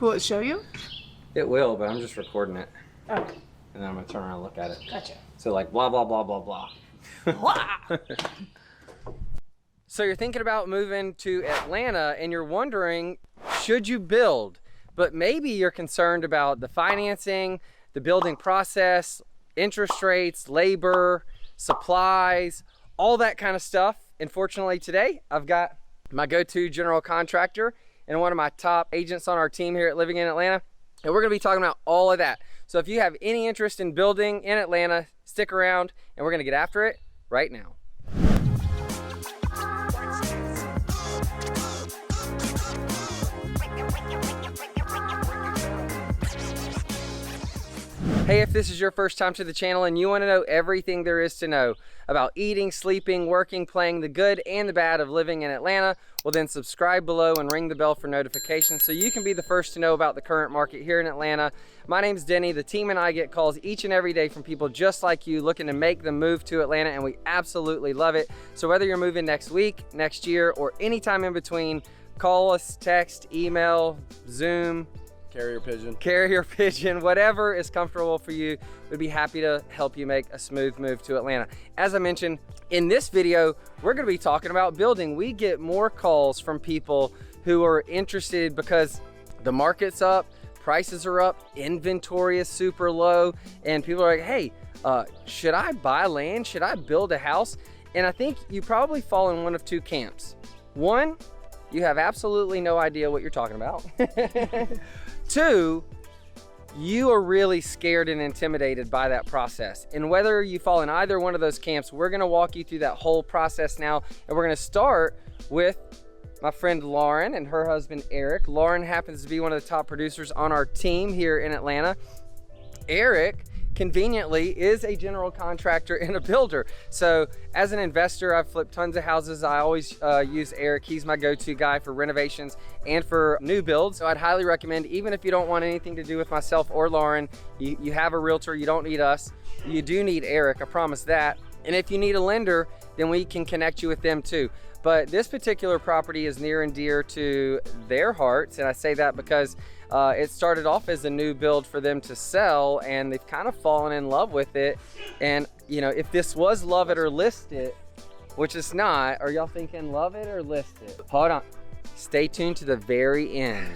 Will it show you? It will, but I'm just recording it. Oh, And then I'm gonna turn around and look at it. gotcha. So like blah, blah, blah, blah, blah. So you're thinking about moving to Atlanta and you're wondering, should you build? But maybe you're concerned about the financing, the building process, interest rates, labor, supplies, all that kind of stuff. And fortunately today, I've got my go-to general contractor and one of my top agents on our team here at Living in Atlanta. And we're gonna be talking about all of that. So if you have any interest in building in Atlanta, stick around and we're gonna get after it right now. Hey, if this is your first time to the channel and you want to know everything there is to know about eating, sleeping, working, playing, the good and the bad of living in Atlanta, well then subscribe below and ring the bell for notifications so you can be the first to know about the current market here in Atlanta. My name's Denny. The team and I get calls each and every day from people just like you looking to make the move to Atlanta, and we absolutely love it. So whether you're moving next week, next year, or anytime in between, call us, text, email, Zoom, carrier pigeon, whatever is comfortable for you. We'd be happy to help you make a smooth move to Atlanta. As I mentioned, in this video, we're gonna be talking about building. We get more calls from people who are interested because the market's up, prices are up, inventory is super low, and people are like, hey, should I buy land? Should I build a house? And I think you probably fall in one of two camps. One, you have absolutely no idea what you're talking about. Two, you are really scared and intimidated by that process. And whether you fall in either one of those camps, we're gonna walk you through that whole process now. And we're gonna start with my friend Lauren and her husband Eric. Lauren happens to be one of the top producers on our team here in Atlanta. Eric, conveniently, is a general contractor and a builder. So as an investor, I've flipped tons of houses. I always use Eric. He's my go-to guy for renovations and for new builds. So I'd highly recommend, even if you don't want anything to do with myself or Lauren, you have a realtor, you don't need us. You do need Eric, I promise that. And if you need a lender, then we can connect you with them too. But this particular property is near and dear to their hearts. And I say that because it started off as a new build for them to sell, and they've kind of fallen in love with it. And you know, if this was love it or list it, which it's not, are y'all thinking love it or list it? Hold on, stay tuned to the very end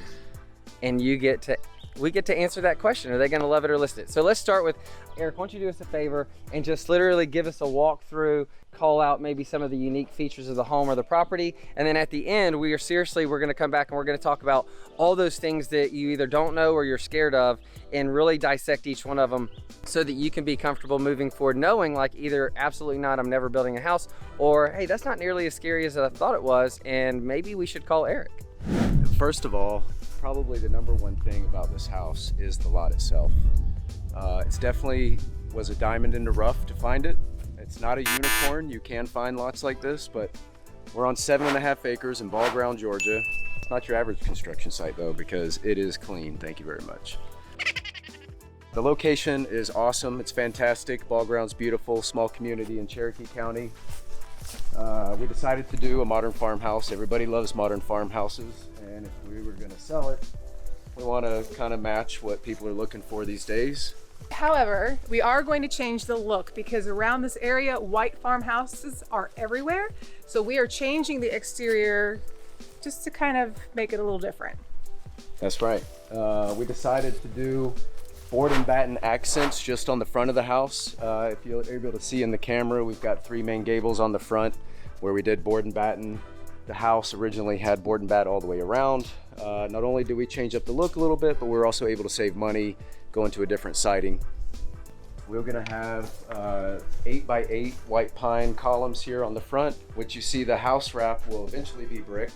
and we get to answer that question. Are they gonna love it or list it? So let's start with Eric. Why don't you do us a favor and just literally give us a walkthrough, call out maybe some of the unique features of the home or the property, and then at the end we're gonna come back and we're gonna talk about all those things that you either don't know or you're scared of, and really dissect each one of them so that you can be comfortable moving forward, knowing like either absolutely not, I'm never building a house, or hey, that's not nearly as scary as I thought it was, and maybe we should call Eric. First of all, probably the number one thing about this house is the lot itself. It's definitely was a diamond in the rough to find it. It's not a unicorn. You can find lots like this, but we're on 7.5 acres in Ball Ground, Georgia. It's not your average construction site though, because it is clean. Thank you very much. The location is awesome. It's fantastic. Ball Ground's beautiful, small community in Cherokee County. We decided to do a modern farmhouse. Everybody loves modern farmhouses, and if we were gonna sell it, we want to kind of match what people are looking for these days. However, we are going to change the look because around this area, white farmhouses are everywhere. So we are changing the exterior just to kind of make it a little different. That's right. We decided to do board and batten accents just on the front of the house. If you're able to see in the camera, we've got 3 main gables on the front where we did board and batten. The house originally had board and bat all the way around. Not only did we change up the look a little bit, but we're also able to save money, go into a different siding. We're gonna have 8x8 white pine columns here on the front, which you see the house wrap will eventually be brick.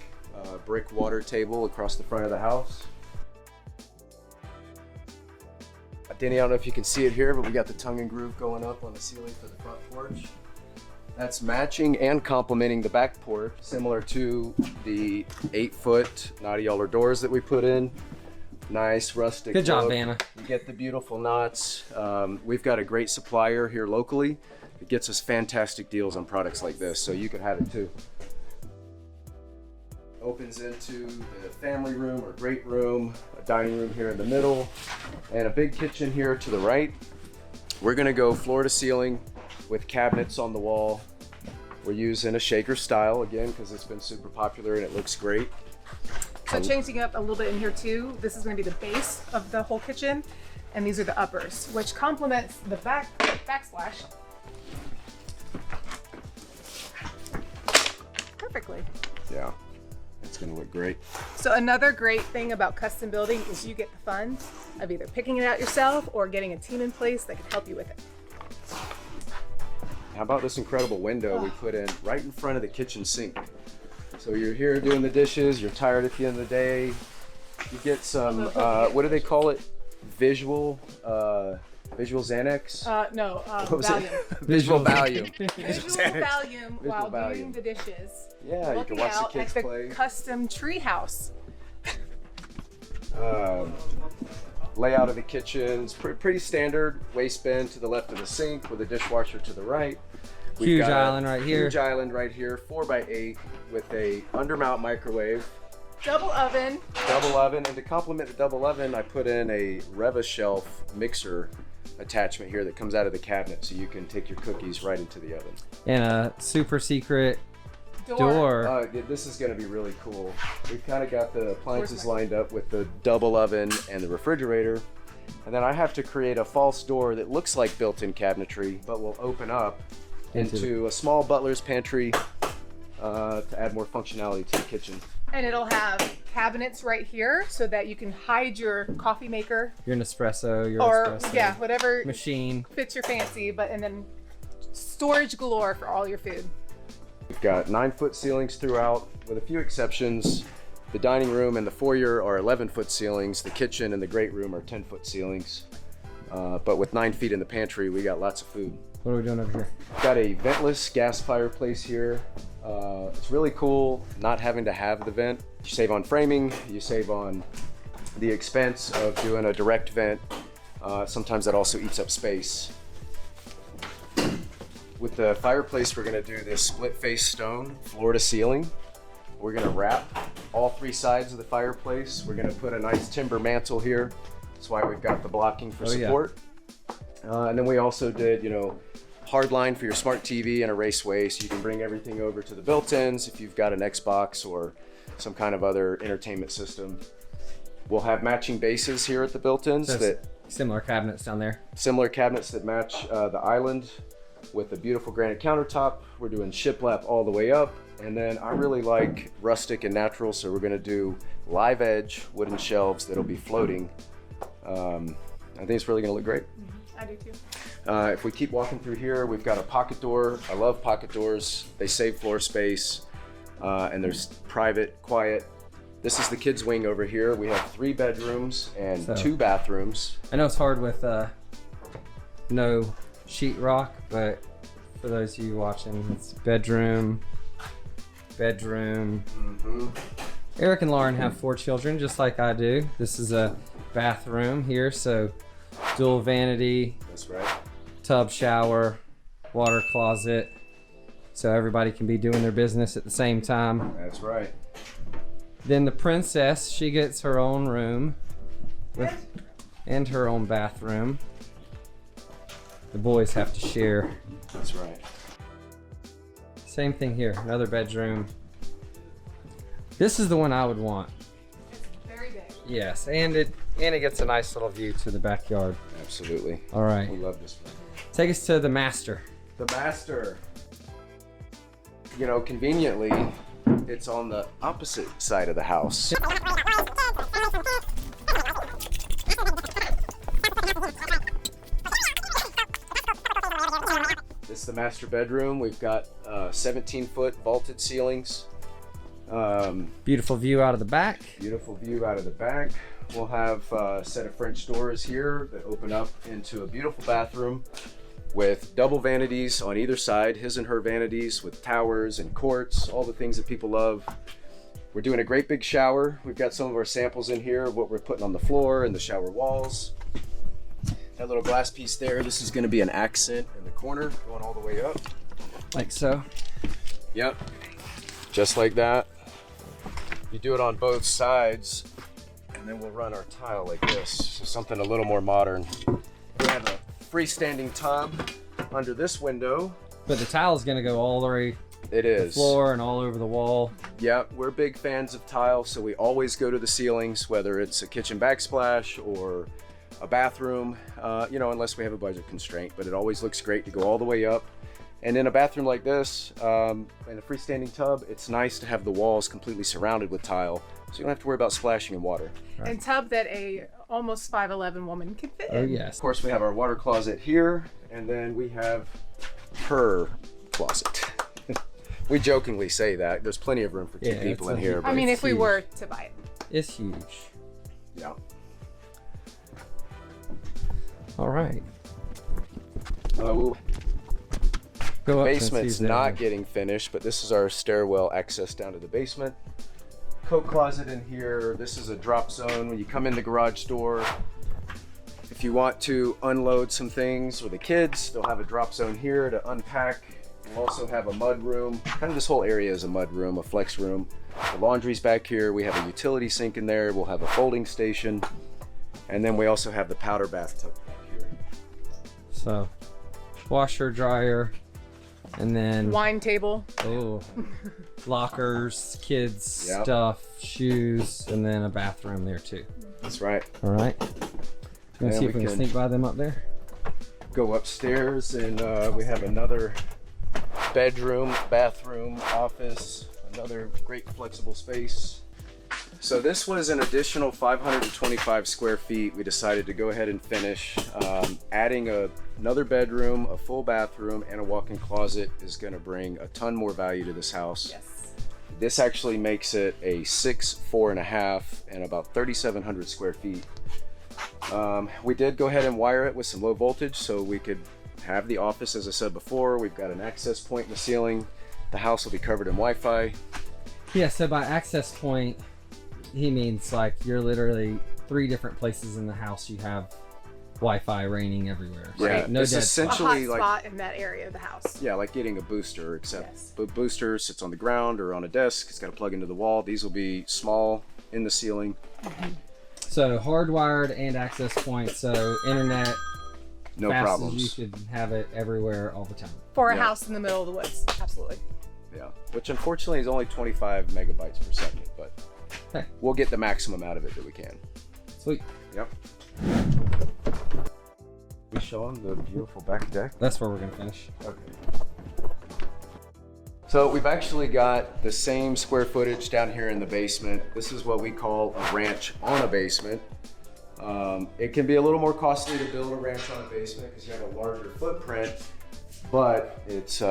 Brick water table across the front of the house. Denny, I don't know if you can see it here, but we got the tongue and groove going up on the ceiling for the front porch. That's matching and complementing the back porch, similar to the 8-foot Naughty Yaller doors that we put in. Nice rustic Good job, look. Vanna. You get the beautiful knots. We've got a great supplier here locally that gets us fantastic deals on products like this, so you could have it too. opens into the family room or great room, a dining room here in the middle, and a big kitchen here to the right. We're gonna go floor to ceiling with cabinets on the wall. We're using a shaker style again because it's been super popular and it looks great. So changing up a little bit in here too, this is going to be the base of the whole kitchen, and these are the uppers, which complements the backsplash perfectly. Yeah, it's gonna look great. So another great thing about custom building is you get the fun of either picking it out yourself or getting a team in place that can help you with it. How about this incredible window we put in right in front of the kitchen sink? So you're here doing the dishes, you're tired at the end of the day, you get some, what do they call it? Visual Xanax? No, What was it? Valium. Visual value. Visual Valium while doing the dishes. Yeah, you can Looking watch the out kids at the play. custom tree house. Layout of the kitchen is pretty standard. Waste bin to the left of the sink with a dishwasher to the right. We've Huge got a island right here. Huge island right here, 4x8 with a undermount microwave. Double oven. Double oven, and to complement the double oven, I put in a Rev-A-Shelf mixer attachment here that comes out of the cabinet, so you can take your cookies right into the oven. And a super secret door. This is going to be really cool. We've kind of got the appliances lined up with the double oven and the refrigerator, and then I have to create a false door that looks like built-in cabinetry, but will open up into a small butler's pantry to add more functionality to the kitchen. And it'll have cabinets right here so that you can hide your coffee maker Your Nespresso, your or espresso whatever machine. fits your fancy, and then storage galore for all your food. We've got 9-foot ceilings throughout, with a few exceptions. The dining room and the foyer are 11-foot ceilings. The kitchen and the great room are 10-foot ceilings. But with 9 feet in the pantry, we got lots of food. What are we doing over here? Got a ventless gas fireplace here. It's really cool not having to have the vent. You save on framing, you save on the expense of doing a direct vent. Sometimes that also eats up space. With the fireplace, we're gonna do this split face stone, floor to ceiling. We're gonna wrap all 3 sides of the fireplace. We're gonna put a nice timber mantle here. That's why we've got the blocking for support. And then we also did, hard line for your smart TV and a raceway, so you can bring everything over to the built-ins if you've got an Xbox or some kind of other entertainment system. We'll have matching bases here at the built-ins, Similar cabinets down there. similar cabinets that match the island with a beautiful granite countertop. We're doing shiplap all the way up, and then I really like rustic and natural, so we're gonna do live edge wooden shelves that'll be floating. I think it's really gonna look great. I do too. If we keep walking through here, we've got a pocket door. I love pocket doors. They save floor space, and there's private, quiet. This is the kids' wing over here. We have 3 bedrooms and 2 bathrooms. I know it's hard with no sheetrock, but for those of you watching, it's bedroom. Eric and Lauren have 4 children, just like I do. This is a bathroom here, so dual vanity. That's right. Tub, shower, water closet, so everybody can be doing their business at the same time. That's right. Then the princess, she gets her own room and her own bathroom. The boys have to share. That's right. Same thing here, another bedroom. This is the one I would want. It's very big. Yes, and it gets a nice little view to the backyard. Absolutely. All right, We love this one. take us to the master. The master. Conveniently, it's on the opposite side of the house. This is the master bedroom. We've got 17-foot vaulted ceilings. Beautiful view out of the back. Beautiful view out of the back. We'll have a set of French doors here that open up into a beautiful bathroom with double vanities on either side, his and her vanities with towers and quartz, all the things that people love. We're doing a great big shower. We've got some of our samples in here of what we're putting on the floor and the shower walls. That little glass piece there, this is gonna be an accent in the corner going all the way up. Like so. Yep, just like that. You do it on both sides, and then we'll run our tile like this. So something a little more modern. We have a freestanding tub under this window. But the tile is gonna go all the way It to the is. floor and all over the wall. Yeah, we're big fans of tile, so we always go to the ceilings, whether it's a kitchen backsplash or a bathroom, you know, unless we have a budget constraint, but it always looks great to go all the way up. And in a bathroom like this, in a freestanding tub, it's nice to have the walls completely surrounded with tile, so you don't have to worry about splashing in water. Right. And tub that a almost 5'11" woman can fit Oh in. yes. Of course, we have our water closet here, and then we have her closet. We jokingly say that. There's plenty of room for two Yeah, people in it's a- here. I mean, It's if we huge. were to buy it. It's huge. Yeah. All right. Ooh. Go up and Basement's see if not there's- getting finished, but this is our stairwell access down to the basement. Coat closet in here. This is a drop zone when you come in the garage door. If you want to unload some things for the kids, they'll have a drop zone here to unpack. We'll also have a mud room. Kind of this whole area is a mud room, a flex room. The laundry's back here. We have a utility sink in there. We'll have a folding station. And then we also have the powder bathtub back here. So, washer, dryer, and then Wine table. oh, lockers, kids Yep. stuff, shoes, and then a bathroom there too. That's right. All right. You want to Yeah, see if we we can can- sneak by them up there? Go upstairs and we have another bedroom, bathroom, office, another great flexible space. So this was an additional 525 square feet. We decided to go ahead and finish. Adding another bedroom, a full bathroom, and a walk-in closet is going to bring a ton more value to this house. Yes. This actually makes it a 6, 4.5, and about 3,700 square feet. We did go ahead and wire it with some low voltage so we could have the office, as I said before. We've got an access point in the ceiling. The house will be covered in Wi-Fi. Yeah, so by access point, he means like you're literally 3 different places in the house you have Wi-Fi raining everywhere. Yeah, Right? No it's dead A essentially hot like spot in that area of the house. yeah, like getting a booster, except Yes. the booster sits on the ground or on a desk. It's got to plug into the wall. These will be small in the ceiling. So hardwired and access point, so internet No fast problems. as you could have it everywhere all the time. For a Yeah. house in the middle of the woods. Absolutely. Yeah, which unfortunately is only 25 megabytes per second, but Hey. we'll get the maximum out of it that we can. Sweet. Yep. We show them the beautiful back deck. That's where we're gonna finish. Okay. So we've actually got the same square footage down here in the basement. This is what we call a ranch on a basement. It can be a little more costly to build a ranch on a basement because you have a larger footprint, but it's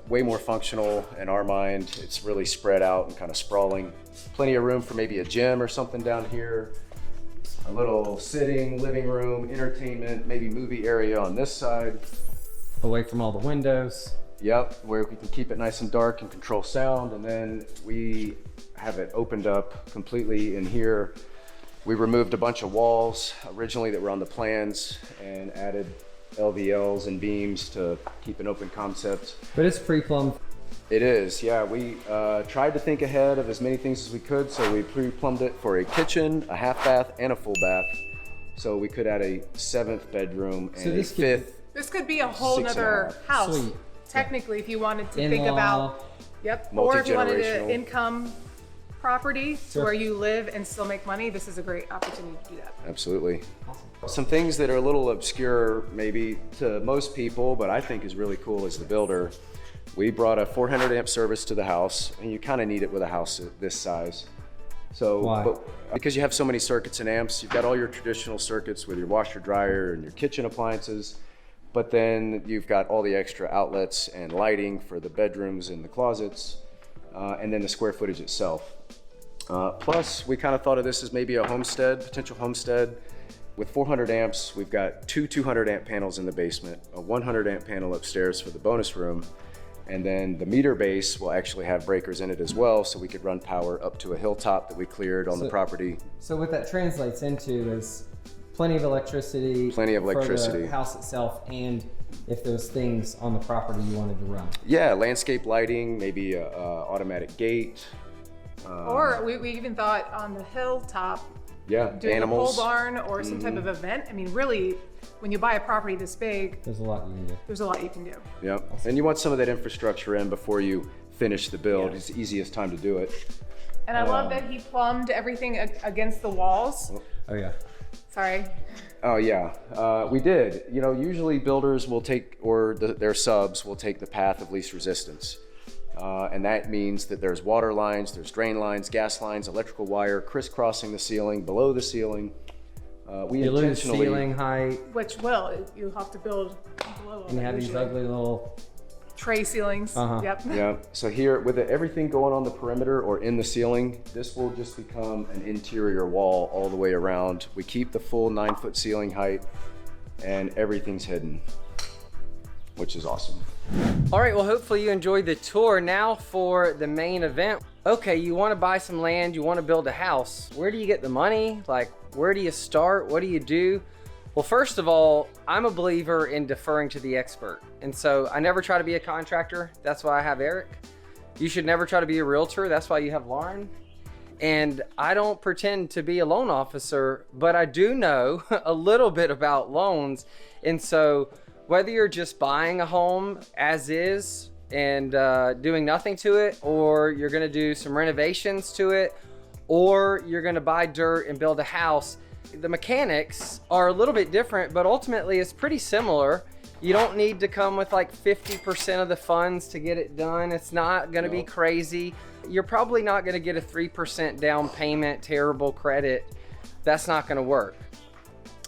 way more functional in our mind. It's really spread out and kind of sprawling. Plenty of room for maybe a gym or something down here. A little sitting, living room, entertainment, maybe movie area on this side. Away from all the windows. Yep, where we can keep it nice and dark and control sound. And then we have it opened up completely in here. We removed a bunch of walls originally that were on the plans and added LVLs and beams to keep an open concept. But it's pre-plumbed. It is, yeah. We tried to think ahead of as many things as we could, so we pre-plumbed it for a kitchen, a half bath, and a full bath. So we could add a 7th bedroom and So a this could- 5th. This could be a whole 6.5. nother house. Sweet. Technically, if you wanted to think In-law. about, yep, or if you wanted Multi-generational. an income property Sure. where you live and still make money, this is a great opportunity to do that. Absolutely. Some things that are a little obscure maybe to most people, but I think is really cool as the builder. We brought a 400 amp service to the house, and you kind of need it with a house this size. So, Why? because you have so many circuits and amps, you've got all your traditional circuits with your washer, dryer, and your kitchen appliances, but then you've got all the extra outlets and lighting for the bedrooms and the closets, and then the square footage itself. Plus, we kind of thought of this as maybe a homestead, potential homestead. With 400 amps, we've got 2 200 amp panels in the basement, a 100 amp panel upstairs for the bonus room, and then the meter base will actually have breakers in it as well, so we could run power up to a hilltop that we cleared on the property. So what that translates into is plenty of electricity. Plenty of electricity. For the house itself, and if those things on the property you wanted to run. Yeah, landscape lighting, maybe a automatic gate, Or we even thought on the hilltop, Yeah, doing animals. a pole barn or some type of event. I mean, really, when you buy a property this big, There's a lot you can do. there's a lot you can do. Yep. And you want some of that infrastructure in before you finish the build. Yeah. It's the easiest time to do it. And I love that he plumbed everything against the walls. Oh yeah. Sorry. Oh yeah, we did. You know, usually builders will take, or their subs will take the path of least resistance. And that means that there's water lines, there's drain lines, gas lines, electrical wire crisscrossing the ceiling, below the ceiling. We You lose intentionally, ceiling height, Which you'll have to build below. and you have these usually. ugly little. Tray ceilings. Yep. Yeah, so here with everything going on the perimeter or in the ceiling, this will just become an interior wall all the way around. We keep the full 9-foot ceiling height and everything's hidden, which is awesome. All right, well, hopefully you enjoyed the tour. Now for the main event. Okay, you want to buy some land, you want to build a house. Where do you get the money? Like, where do you start? What do you do? Well, first of all, I'm a believer in deferring to the expert. And so I never try to be a contractor. That's why I have Eric. You should never try to be a realtor. That's why you have Lauren. And I don't pretend to be a loan officer, but I do know a little bit about loans. And so whether you're just buying a home as is and doing nothing to it, or you're gonna do some renovations to it, or you're gonna buy dirt and build a house, the mechanics are a little bit different, but ultimately it's pretty similar. You don't need to come with like 50% of the funds to get it done. It's not gonna be crazy. You're probably not gonna get a 3% down payment, terrible credit. That's not gonna work.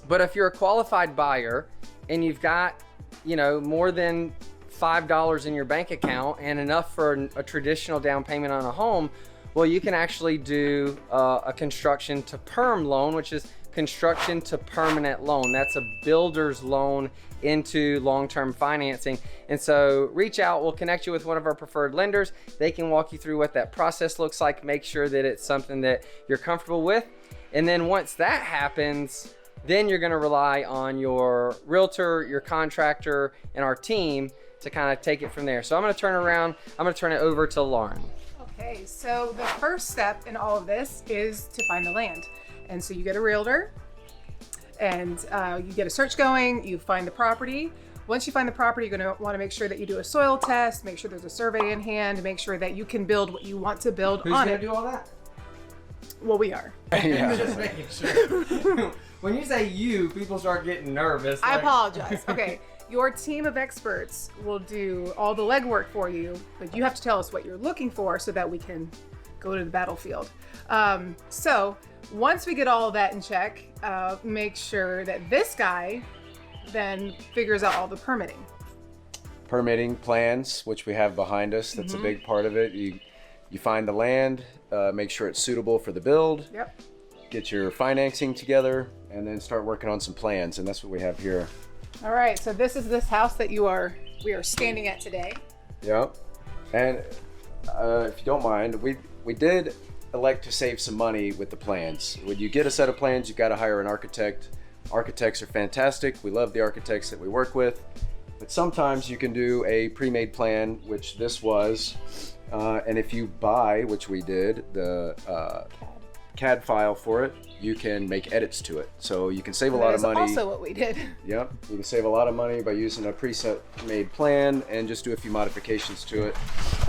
But if you're a qualified buyer and you've got, you know, more than $5 in your bank account and enough for a traditional down payment on a home, well, you can actually do a construction to perm loan, which is construction to permanent loan. That's a builder's loan into long-term financing. And so reach out, we'll connect you with one of our preferred lenders. They can walk you through what that process looks like, make sure that it's something that you're comfortable with. And then once that happens, then you're gonna rely on your realtor, your contractor, and our team to kind of take it from there. So I'm gonna turn it over to Lauren. Okay, so the first step in all of this is to find the land. And so you get a realtor and you get a search going, you find the property. Once you find the property, you're gonna wanna make sure that you do a soil test, make sure there's a survey in hand, make sure that you can build what you want to build Who's on gonna it. do all that? Well, we are. Yeah. Just making sure. When you say you, people start getting nervous. I like- apologize. Okay, your team of experts will do all the legwork for you, but you have to tell us what you're looking for so that we can go to the battlefield. So once we get all of that in check, make sure that this guy then figures out all the permitting. Permitting plans, which we have behind us, that's a big part of it. You find the land, make sure it's suitable for the build, Yep. get your financing together, and then start working on some plans, and that's what we have here. All right, so this is this house that we are standing at today. Yep. And if you don't mind, we did elect to save some money with the plans. When you get a set of plans, you've got to hire an architect. Architects are fantastic. We love the architects that we work with. But sometimes you can do a pre-made plan, which this was. And if you buy, which we did, the CAD file for it, you can make edits to it. So you can save a lot of money. That's also what we did. Yep, you can save a lot of money by using a preset made plan and just do a few modifications to it.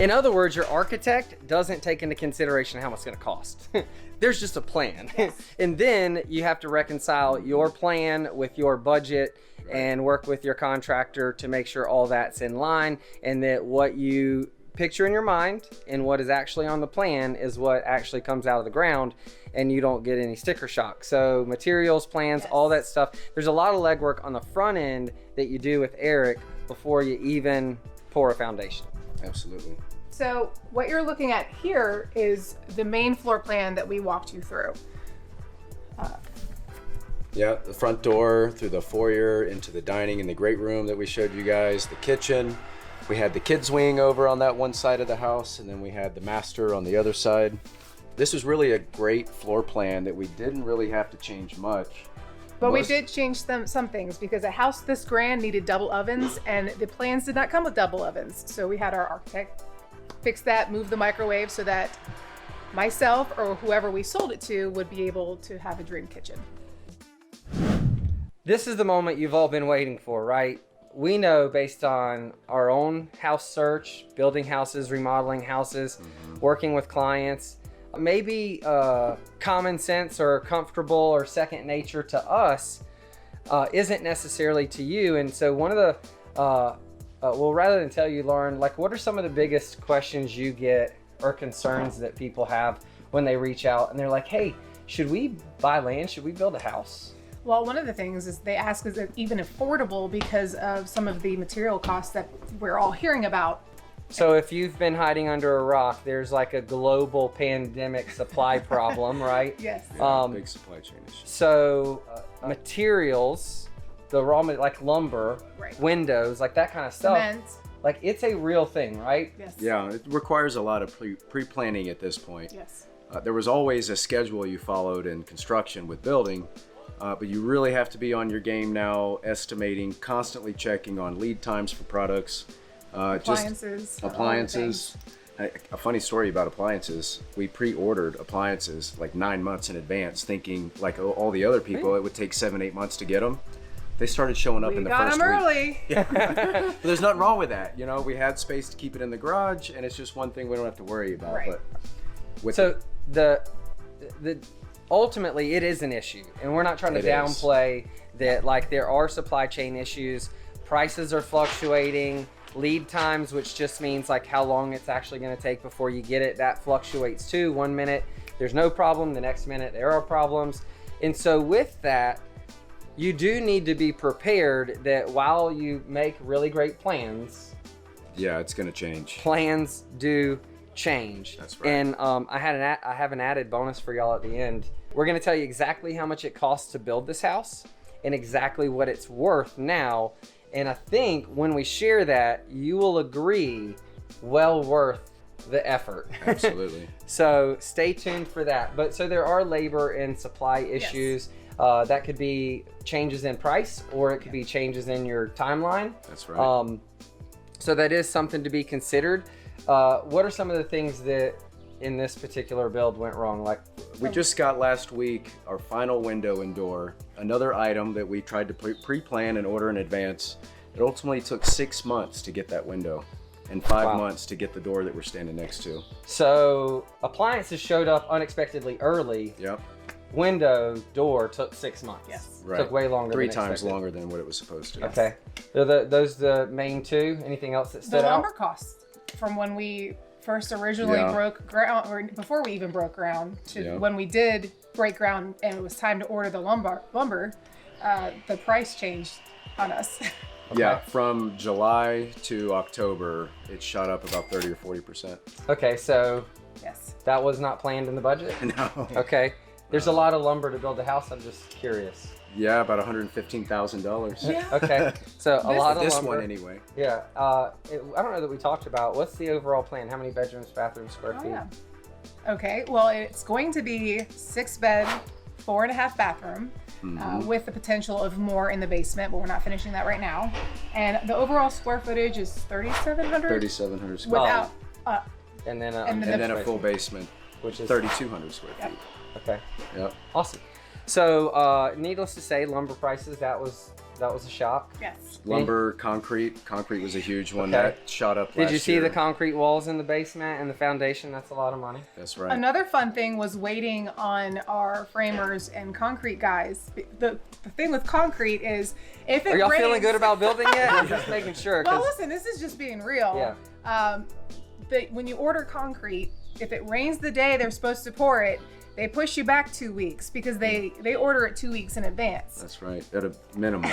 In other words, your architect doesn't take into consideration how much it's gonna cost. There's just a plan. And then you have to reconcile your plan with your budget and work with your contractor to make sure all that's in line and that what you picture in your mind and what is actually on the plan is what actually comes out of the ground, and you don't get any sticker shock. So materials, plans, all that stuff. There's a lot of legwork on the front end that you do with Eric before you even pour a foundation. Absolutely. So what you're looking at here is the main floor plan that we walked you through. Yeah, the front door through the foyer into the dining and the great room that we showed you guys, the kitchen. We had the kids wing over on that one side of the house, and then we had the master on the other side. This was really a great floor plan that we didn't really have to change much. But we did change some things because a house this grand needed double ovens and the plans did not come with double ovens. So we had our architect fix that, move the microwave so that myself or whoever we sold it to would be able to have a dream kitchen. This is the moment you've all been waiting for, right? We know based on our own house search, building houses, remodeling houses, working with clients, maybe common sense or comfortable or second nature to us isn't necessarily to you. And so one of the, well, rather than tell you, Lauren, like what are some of the biggest questions you get or concerns that people have when they reach out and they're like, hey, should we buy land? Should we build a house? Well, one of the things is they ask, is it even affordable because of some of the material costs that we're all hearing about? So if you've been hiding under a rock, there's like a global pandemic supply problem, right? Yes. Yeah, big supply chain issue. So materials, the raw, like lumber, Right. windows, like that kind of stuff, Cement. like it's a real thing, right? Yes. Yeah, it requires a lot of pre-planning at this point. Yes. There was always a schedule you followed in construction with building, but you really have to be on your game now, estimating, constantly checking on lead times for products. Appliances. Appliances. A funny story about appliances. We pre-ordered appliances like 9 months in advance, thinking like all the other people, it would take 7-8 months to get them. They started showing up We in the got first them week. early. But there's nothing wrong with that. You know, we had space to keep it in the garage, and it's just one thing we don't have to worry about. Right. But with So the ultimately it is an issue, and we're not trying to It is. downplay that. Like there are supply chain issues, prices are fluctuating, lead times, which just means like how long it's actually going to take before you get it, that fluctuates too. 1 minute there's no problem, the next minute there are problems. And so with that, you do need to be prepared that while you make really great plans, yeah, it's going to change. plans do change. That's right. And I have an added bonus for y'all at the end. We're going to tell you exactly how much it costs to build this house and exactly what it's worth now. And I think when we share that, you will agree, well worth the effort. Absolutely. So stay tuned for that. But so there are labor and supply issues. That could be changes in price, or it could be changes in your timeline. That's right. So that is something to be considered. What are some of the things that in this particular build went wrong? Like We just got last week our final window and door, another item that we tried to pre-plan and order in advance. It ultimately took 6 months to get that window and 5 months to get the door that we're standing next to. So appliances showed up unexpectedly early. Yep. Window, door took 6 months. Yes. Right. Took way longer. 3 than times expected. longer than what it was supposed to. Okay. Those the main two. Anything else that The stood out? lumber costs from when we first originally Yeah. broke ground, or before we even broke ground, to Yeah. when we did break ground and it was time to order the lumber, the price changed on us. Yeah, from July to October, it shot up about 30 or 40%. Okay, so Yes. that was not planned in the budget? No. Okay. There's a lot of lumber to build a house. I'm just curious. Yeah, about $115,000. Yeah. Okay. So a lot of This lumber. one anyway. Yeah. I don't know that we talked about. What's the overall plan? How many bedrooms, bathrooms, square Oh, feet? yeah. Okay, well, it's going to be 6 bed, 4.5 bathroom, with the potential of more in the basement, but we're not finishing that right now. And the overall square footage is 3,700 3,700 square without, And then And feet. And then a full basement, which is 3,200 square Yep. feet. Okay. Yep. Awesome. So needless to say, lumber prices, that was a shock. yes. Lumber, concrete was a huge one Okay. that shot up. Did you last see year. the concrete walls in the basement and the foundation? That's a lot of money. That's right. Another fun thing was waiting on our framers and concrete guys. The thing with concrete is if it Are y'all rains, feeling good about building yet? I'm just making sure. Well, 'cause- listen, this is just being real. Yeah. When you order concrete, if it rains the day they're supposed to pour it, they push you back 2 weeks because they order it 2 weeks in advance. That's right. At a minimum.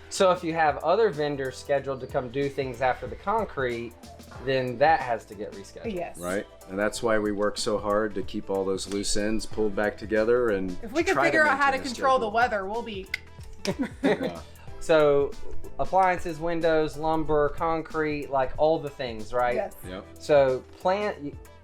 So if you have other vendors scheduled to come do things after the concrete, then that has to get rescheduled. Yes. Right. And that's why we work so hard to keep all those loose ends pulled back together. And If we can try figure out how to maintain a control the schedule. weather, we'll be. Yeah. So appliances, windows, lumber, concrete, like all the things, right? Yes. Yep. So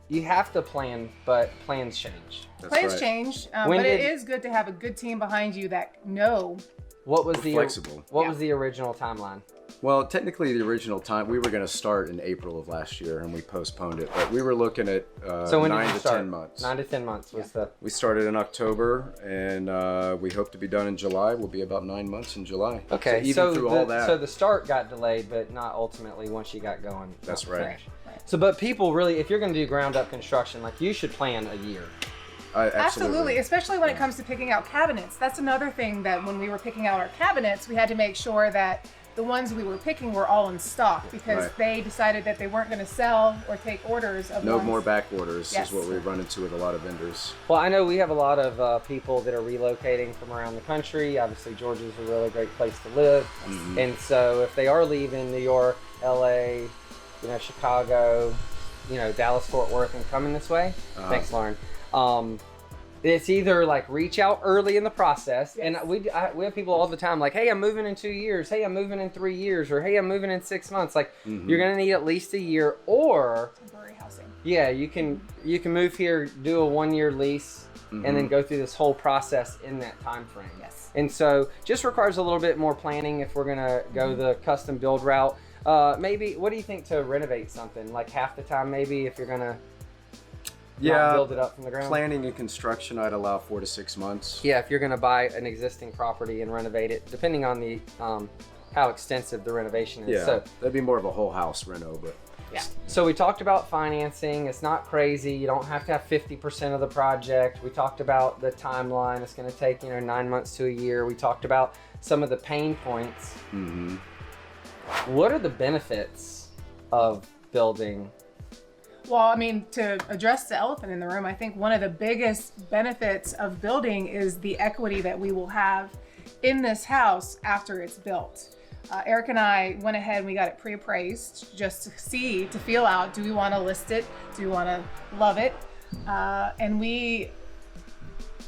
you have to plan, but plans change. That's Plans right. change, When but it did- is good to have a good team behind you that know. What was We're the flexible. What Yeah. was the original timeline? Well, technically the original time, we were going to start in April of last year and we postponed it, but we were looking at So when 9 did you to start? 10 months. 9 to 10 months was the... We started in October and we hope to be done in July. We'll be about 9 months in July. Okay, so even through all that. So the start got delayed, but not ultimately once you got going. That's right. Right. So, but people really, if you're going to do ground up construction, like you should plan a year. Absolutely, especially when it comes to picking out cabinets. That's another thing that when we were picking out our cabinets, we had to make sure that the ones we were picking were all in stock because they decided that they weren't going to sell or take orders of No ones. more back orders Yes. is what we run into with a lot of vendors. Well, I know we have a lot of people that are relocating from around the country. Obviously, Georgia's a really great place to live. And so if they are leaving New York, LA, Chicago, Dallas, Fort Worth, and coming this way, thanks, Lauren. It's either like reach out early in the process, and we have people all the time like, hey, I'm moving in 2 years, hey, I'm moving in 3 years, or hey, I'm moving in 6 months. Like you're gonna need at least a year, or Temporary housing. yeah, you can move here, do a 1-year lease, and then go through this whole process in that time frame. Yes. And so just requires a little bit more planning if we're gonna go the custom build route. Maybe what do you think to renovate something like half the time? Maybe if you're gonna not build it up from the ground. Planning and construction, I'd allow 4 to 6 months. Yeah, if you're going to buy an existing property and renovate it, depending on the how extensive the renovation is. Yeah, So, that'd be more of a whole house reno, but so we talked about financing. It's not crazy. You don't have to have 50% of the project. We talked about the timeline. It's going to take 9 months to a year. We talked about some of the pain points. What are the benefits of building? Well, I mean, to address the elephant in the room, I think one of the biggest benefits of building is the equity that we will have in this house after it's built. Eric and I went ahead and we got it pre-appraised just to feel out, do we want to list it? Do we want to love it? And it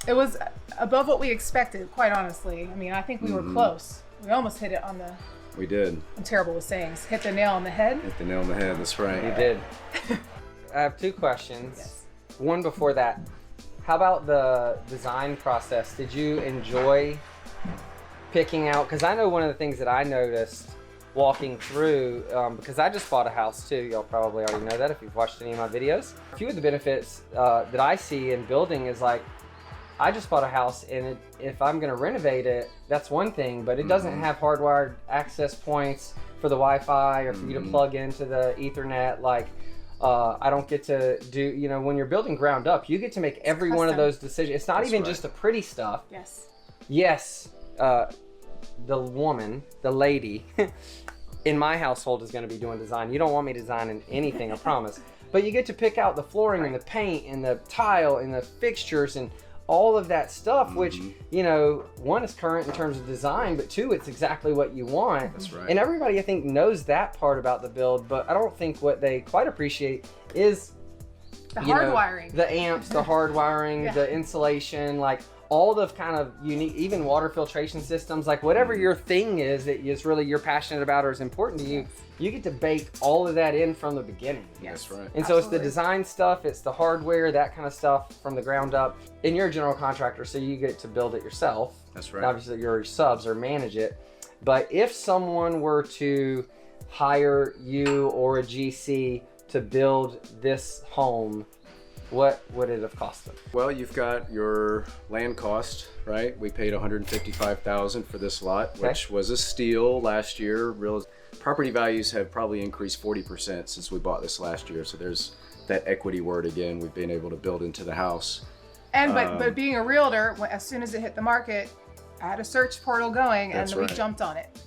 was above what we expected, quite honestly. I mean, I think we were close. We almost hit it on the... we did. I'm terrible with sayings. Hit the nail on the head. Hit the nail on the head, that's right. You did. I have 2 questions. Yes. One before that. How about the design process? Did you enjoy picking out? Because I know one of the things that I noticed walking through, because I just bought a house too. Y'all probably already know that if you've watched any of my videos. A few of the benefits that I see in building is like, I just bought a house and if I'm going to renovate it, that's one thing, but it doesn't have hardwired access points for the Wi-Fi or for you to plug into the Ethernet. Like, I don't get to do, when you're building ground up, you get to make every one of those decisions. It's not even just the pretty stuff. Yes. Yes, the woman, the lady in my household is going to be doing design. You don't want me designing anything, I promise. But you get to pick out the flooring and the paint and the tile and the fixtures and all of that stuff, which, one is current in terms of design, but 2, it's exactly what you want. That's right. And everybody, I think, knows that part about the build, but I don't think what they quite appreciate is The hardwiring. the amps, the hardwiring, the insulation, like all the kind of unique, even water filtration systems, like whatever your thing is that is really you're passionate about or is important to you, you get to bake all of that in from the beginning. That's right. And so it's the design stuff, it's the hardware, that kind of stuff from the ground up. And you're a general contractor, so you get to build it yourself. That's right. And obviously your subs or manage it. But if someone were to hire you or a GC to build this home, what would it have cost them? Well, you've got your land cost, right? We paid $155,000 for this lot, which was a steal last year. Property values have probably increased 40% since we bought this last year. So there's that equity word again. We've been able to build into the house. And but being a realtor, as soon as it hit the market, I had a search portal going, and we jumped on it.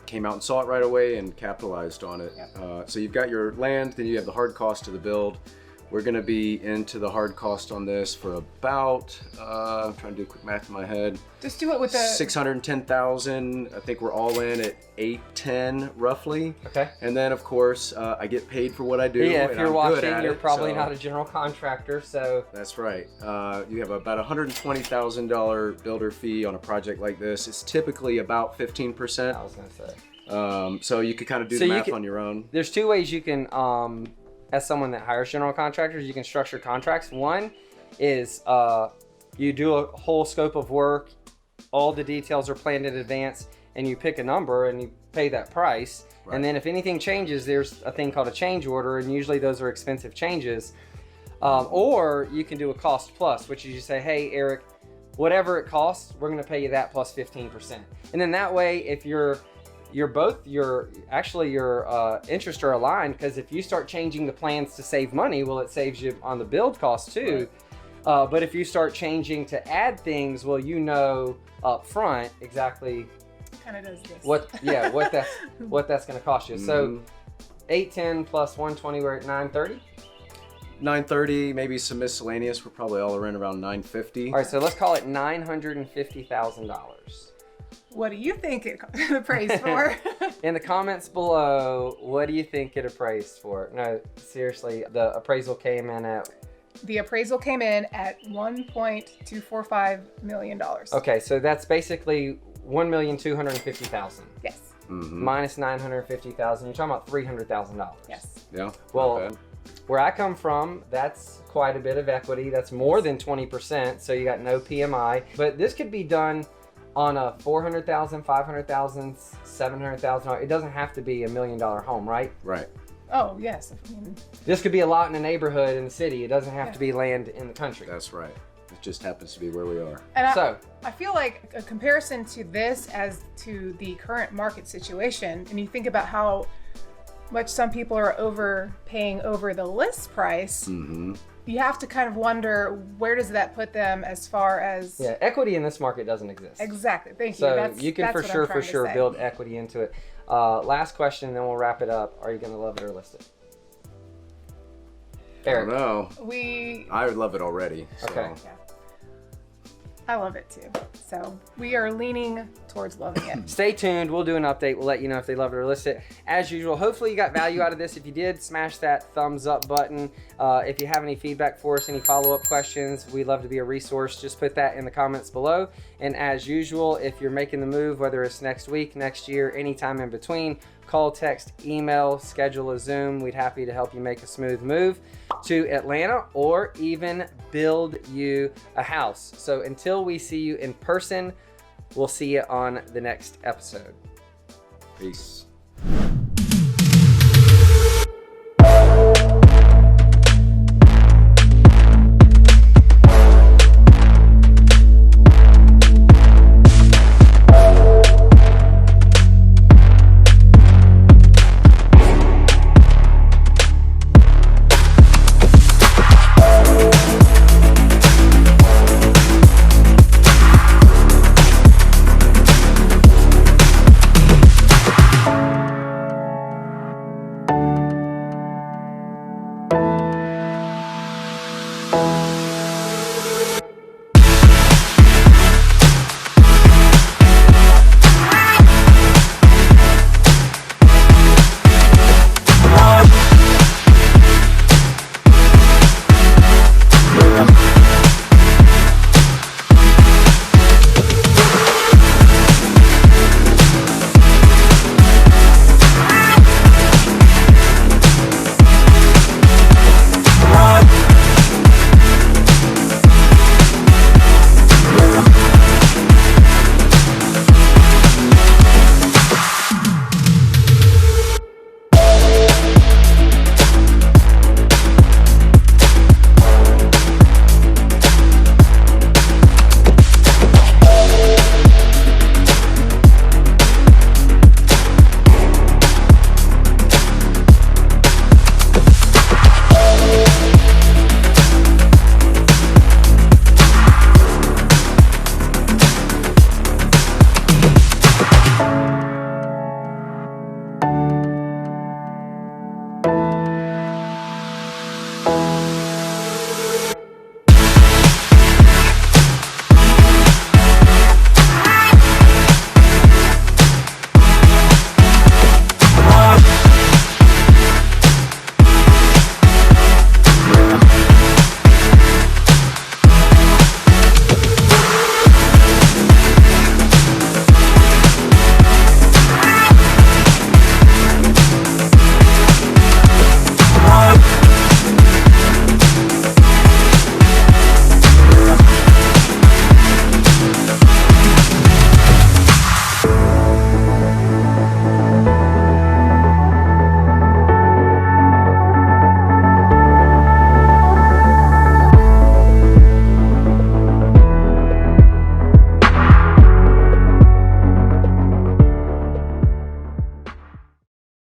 Came out and saw it right away and capitalized on it. So you've got your land, then you have the hard cost of the build. We're going to be into the hard cost on this for about, I'm trying to do quick math in my head. Just do it with the $610,000. I think we're all in at $810 roughly. Okay. And then of course I get paid for what I do. Yeah, if and you're I'm watching, good at you're it, probably so not a general contractor, so. That's right. You have about $120,000 builder fee on a project like this. It's typically about 15%. I was gonna say. So you could kind of do the math on your own. There's 2 ways you can, as someone that hires general contractors, you can structure contracts. One is you do a whole scope of work, all the details are planned in advance, and you pick a number and you pay that price. Right. And then if anything changes, there's a thing called a change order, and usually those are expensive changes. Or you can do a cost plus, which is you say, hey, Eric, whatever it costs, we're going to pay you that plus 15%. And then that way, if your interests are aligned, because if you start changing the plans to save money, well, it saves you on the build cost too. Right. But if you start changing to add things, well, you know up front exactly kind of does this. what that's going to cost you. So 810 plus 120, we're at 930. 930, maybe some miscellaneous. We're probably all around 950. All right, so let's call it $950,000. What do you think it appraised for? In the comments below, what do you think it appraised for? No, seriously, the appraisal came in at $1.245 million. Okay, so that's basically $1,250,000. Yes. Minus $950,000. You're talking about $300,000. Yes. Yeah. Well, where I come from, that's quite a bit of equity. That's more than 20%. So you got no PMI. But this could be done on a $400,000, $500,000, $700,000. It doesn't have to be $1 million home, right? Right. Oh yes. This could be a lot in a neighborhood in the city. It doesn't have to be land in the country. That's right. It just happens to be where we are. And I feel like a comparison to this as to the current market situation, and you think about how much some people are overpaying over the list price, you have to kind of wonder, where does that put them as far as... Yeah, equity in this market doesn't exist. Exactly, thank you. So you can for sure build equity into it. Last question, then we'll wrap it up. Are you going to love it or list it? Eric. I don't know. I would love it already. So. Okay. Yeah. I love it too. So we are leaning towards loving it. Stay tuned. We'll do an update. We'll let you know if they love it or list it. As usual, hopefully you got value out of this. If you did, smash that thumbs up button. If you have any feedback for us, any follow-up questions, we'd love to be a resource. Just put that in the comments below. And as usual, if you're making the move, whether it's next week, next year, anytime in between, call, text, email, schedule a Zoom. We'd happy to help you make a smooth move to Atlanta or even build you a house. So until we see you in person, we'll see you on the next episode. Peace.